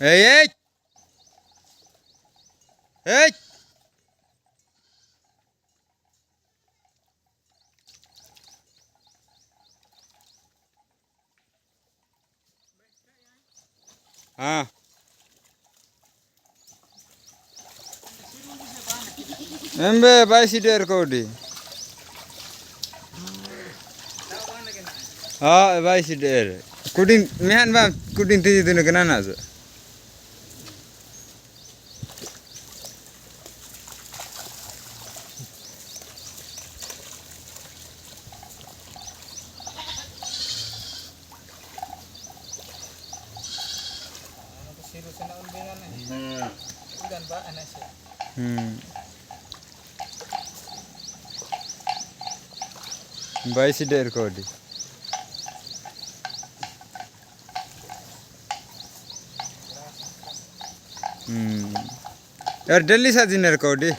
এই এই এই हाँ एम्बे 22 कोटी हाँ 22 कुटिंग मेहन बा कुटिंग तीजी दिन के ना जो हम्म 22 कोटी यार दिल्ली सा जिन्नर कोटी